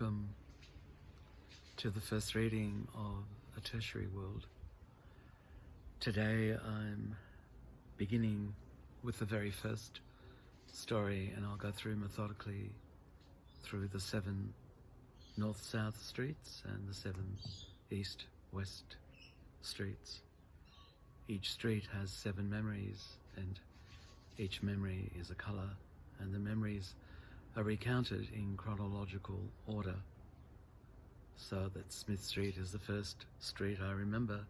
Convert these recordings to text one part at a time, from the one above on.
Welcome to the first reading of A Tertiary World. Today I'm beginning with the very first story, and I'll go through methodically through the 7 north-south streets and the 7 east-west streets. Each street has 7 memories, and each memory is a colour, and the memories are recounted in chronological order, so that Smith Street is the first street I remember,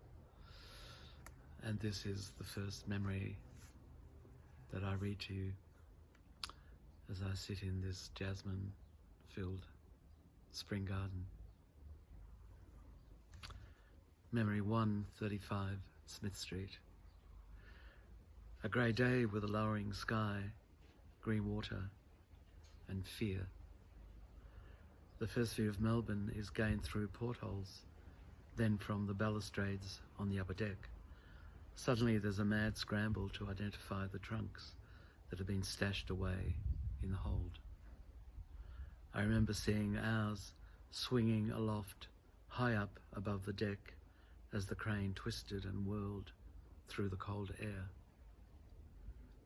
and this is the first memory that I read to you as I sit in this jasmine-filled spring garden. Memory 135, Smith Street. A grey day with a lowering sky, green water, and fear. The first view of Melbourne is gained through portholes, then from the balustrades on the upper deck. Suddenly there's a mad scramble to identify the trunks that have been stashed away in the hold. I remember seeing ours swinging aloft, high up above the deck, as the crane twisted and whirled through the cold air.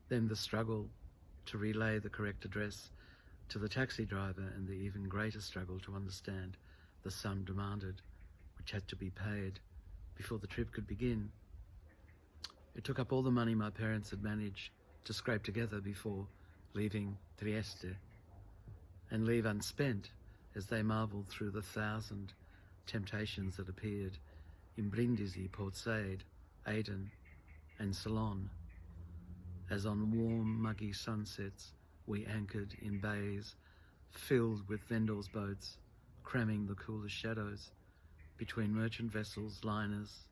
Then the struggle to relay the correct address to the taxi driver, and the even greater struggle to understand the sum demanded, which had to be paid before the trip could begin. It took up all the money my parents had managed to scrape together before leaving Trieste, and leave unspent as they marvelled through the 1,000 temptations that appeared in Brindisi, Port Said, Aden and Ceylon, as on warm, muggy sunsets we anchored in bays filled with vendors' boats, cramming the coolest shadows between merchant vessels, liners,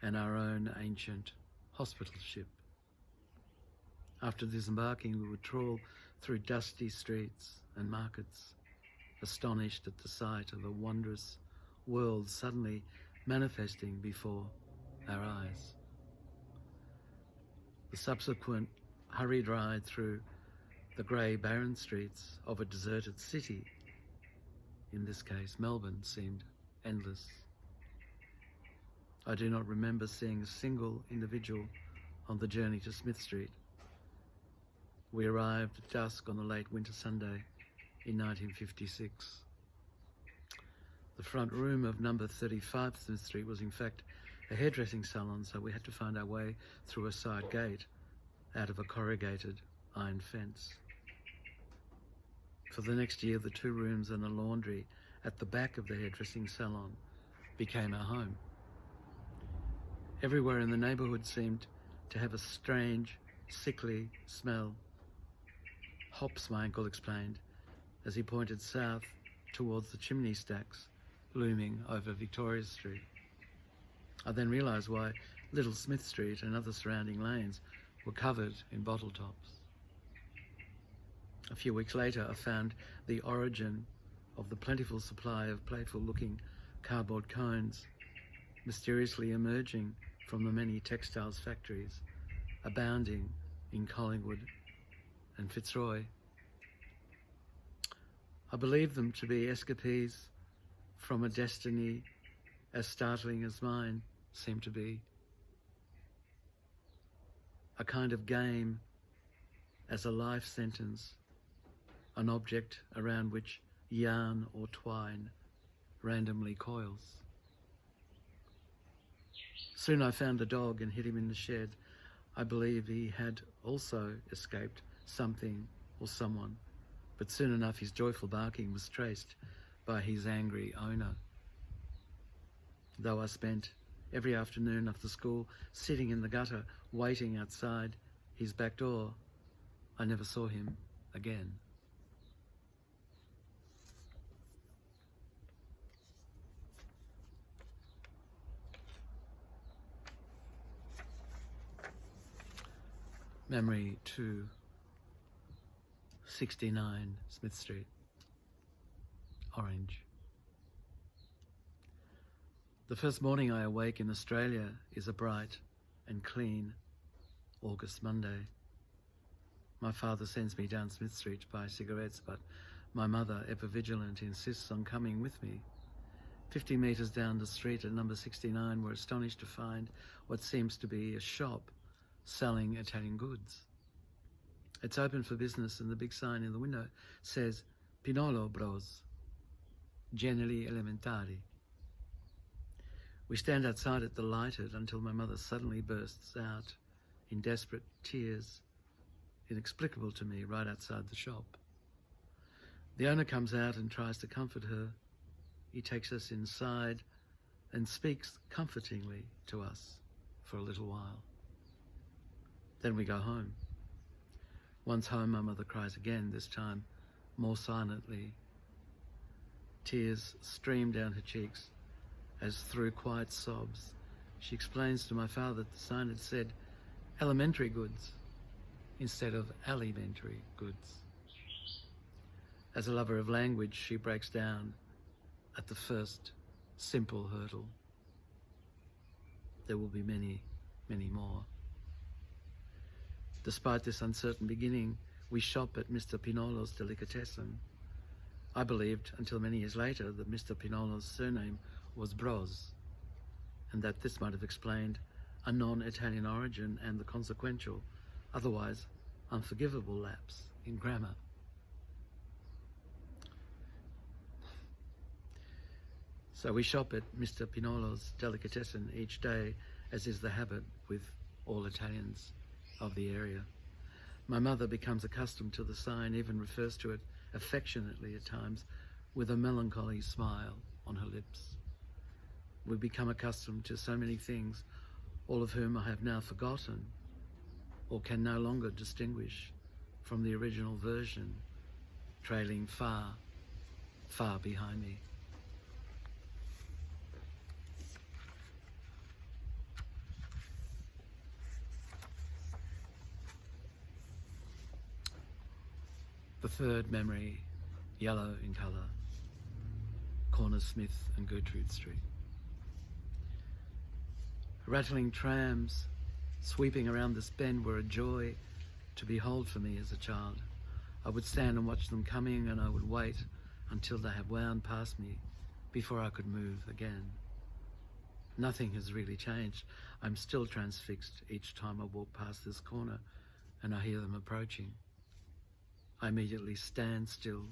and our own ancient hospital ship. After disembarking, we would trawl through dusty streets and markets, astonished at the sight of a wondrous world suddenly manifesting before our eyes. The subsequent hurried ride through the grey barren streets of a deserted city, in this case Melbourne, seemed endless. I do not remember seeing a single individual on the journey to Smith Street. We arrived at dusk on a late winter Sunday in 1956. The front room of number 35 Smith Street was in fact a hairdressing salon, so we had to find our way through a side gate out of a corrugated iron fence. For the next year, the 2 rooms and a laundry at the back of the hairdressing salon became our home. Everywhere in the neighbourhood seemed to have a strange, sickly smell. Hops, my uncle explained, as he pointed south towards the chimney stacks looming over Victoria Street. I then realised why Little Smith Street and other surrounding lanes were covered in bottle tops. A few weeks later, I found the origin of the plentiful supply of playful-looking cardboard cones mysteriously emerging from the many textiles factories abounding in Collingwood and Fitzroy. I believe them to be escapees from a destiny as startling as mine seemed to be. A kind of game as a life sentence, an object around which yarn or twine randomly coils. Soon I found the dog and hid him in the shed. I believe he had also escaped something or someone, but soon enough his joyful barking was traced by his angry owner. Though I spent every afternoon after school sitting in the gutter waiting outside his back door, I never saw him again. Memory 269 Smith Street, Orange. The first morning I awake in Australia is a bright and clean August Monday. My father sends me down Smith Street to buy cigarettes, but My mother, ever vigilant, insists on coming with me. 50 metres down the street at number 69, we're astonished to find what seems to be a shop selling Italian goods. It's open for business, and the big sign in the window says Pinolo Bros, Generi Elementari. We stand outside it delighted until my mother suddenly bursts out in desperate tears, inexplicable to me, right outside the shop. The owner comes out and tries to comfort her. He takes us inside and speaks comfortingly to us for a little while. Then we go home. Once home, my mother cries again, this time more silently. Tears stream down her cheeks as through quiet sobs she explains to my father that the sign had said elementary goods instead of alimentary goods. As a lover of language, she breaks down at the first simple hurdle. There will be many, many more. Despite this uncertain beginning, we shop at Mr. Pinolo's delicatessen. I believed, until many years later, that Mr. Pinolo's surname was Bros, and that this might have explained a non-Italian origin and the consequential, otherwise unforgivable lapse in grammar. So we shop at Mr. Pinolo's delicatessen each day, as is the habit with all Italians of the area. My mother becomes accustomed to the sign, even refers to it affectionately at times, with a melancholy smile on her lips. We become accustomed to so many things, all of whom I have now forgotten or can no longer distinguish from the original version, trailing far, far behind me. The third memory, yellow in colour, corner Smith and Gertrude Street. Rattling trams sweeping around this bend were a joy to behold for me as a child. I would stand and watch them coming, and I would wait until they had wound past me before I could move again. Nothing has really changed. I'm still transfixed each time I walk past this corner and I hear them approaching. I immediately stand still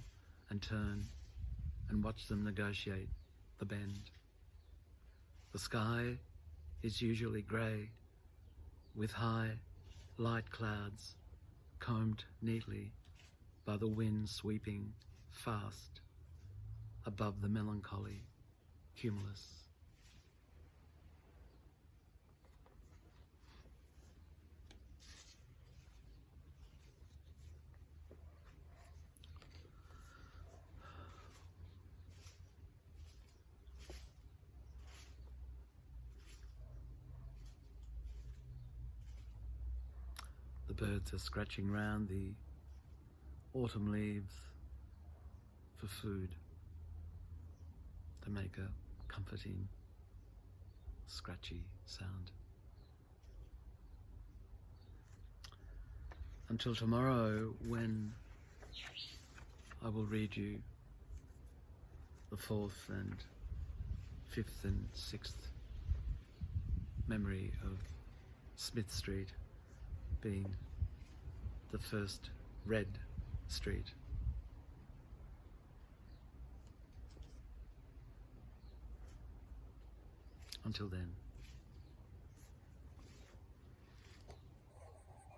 and turn and watch them negotiate the bend. The sky is usually grey, with high, light clouds combed neatly by the wind sweeping fast above the melancholy cumulus. The birds are scratching round the autumn leaves for food. They make a comforting, scratchy sound. Until tomorrow, when I will read you the fourth and fifth and sixth memory of Smith Street being the first red street. Until then.